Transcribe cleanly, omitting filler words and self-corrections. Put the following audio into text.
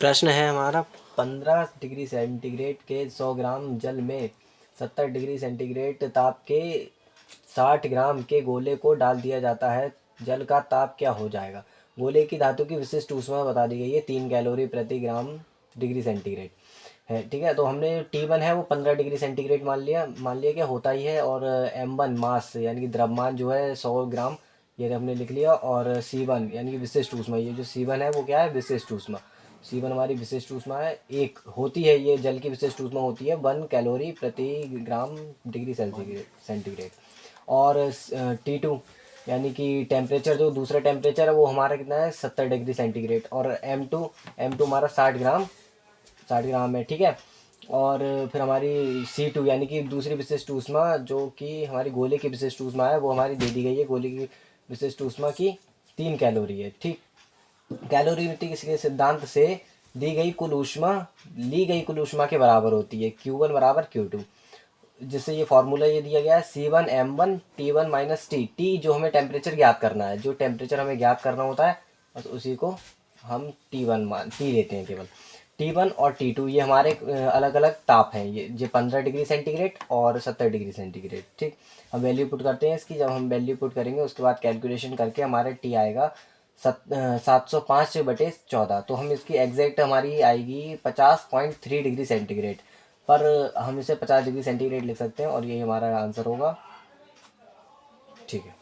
प्रश्न है हमारा 15 डिग्री सेंटीग्रेड के 100 ग्राम जल में 70 डिग्री सेंटीग्रेड ताप के 60 ग्राम के गोले को डाल दिया जाता है, जल का ताप क्या हो जाएगा। गोले की धातु की विशिष्ट ऊष्मा बता दी गई है 3 कैलोरी प्रति ग्राम डिग्री सेंटीग्रेड है। ठीक है, तो हमने T1 है वो 15 डिग्री सेंटीग्रेड मान लिया क्या होता ही है, और M1 मास यानी कि द्रव्यमान जो है 100 ग्राम, ये हमने लिख लिया। और C1 यानी कि विशिष्ट ऊष्मा, ये जो C1 है वो क्या है, विशिष्ट ऊष्मा। C1 हमारी विशिष्ट ऊष्मा है, एक होती है, ये जल की विशिष्ट ऊष्मा होती है 1 कैलोरी प्रति ग्राम डिग्री सेंटीग्रेड। और T2 यानी कि टेम्परेचर, जो दूसरा टेम्परेचर है वो हमारा कितना है 70 डिग्री सेंटीग्रेड। और M2 हमारा 60 ग्राम है। ठीक है, और फिर हमारी C2 यानी कि दूसरी विशिष्ट ऊष्मा जो कि हमारी गोले की विशिष्ट ऊष्मा है वो हमारी दे दी गई है, गोले की विशिष्ट ऊष्मा की 3 कैलोरी है। ठीक, कैलोरीमेट्री के सिद्धांत से ली गई कुल ऊष्मा के बराबर होती है Q1 बराबर Q2, जिससे ये फार्मूला ये दिया गया है C1M1T1 - T जो हमें टेम्परेचर ज्ञात करना है, जो टेम्परेचर हमें ज्ञात करना होता है बस उसी को हम T लेते हैं केवल। T1 और T2 ये हमारे अलग अलग ताप हैं, ये 15 डिग्री सेंटीग्रेड और 70 डिग्री सेंटीग्रेड। ठीक, हम वैल्यू पुट करते हैं इसकी, जब हम वैल्यू पुट करेंगे उसके बाद कैलकुलेशन करके हमारे T आएगा 705/14। तो हम इसकी एग्जैक्ट हमारी आएगी 50.3 डिग्री सेंटीग्रेड, पर हम इसे 50 डिग्री सेंटीग्रेड लिख सकते हैं और यही हमारा आंसर होगा। ठीक है।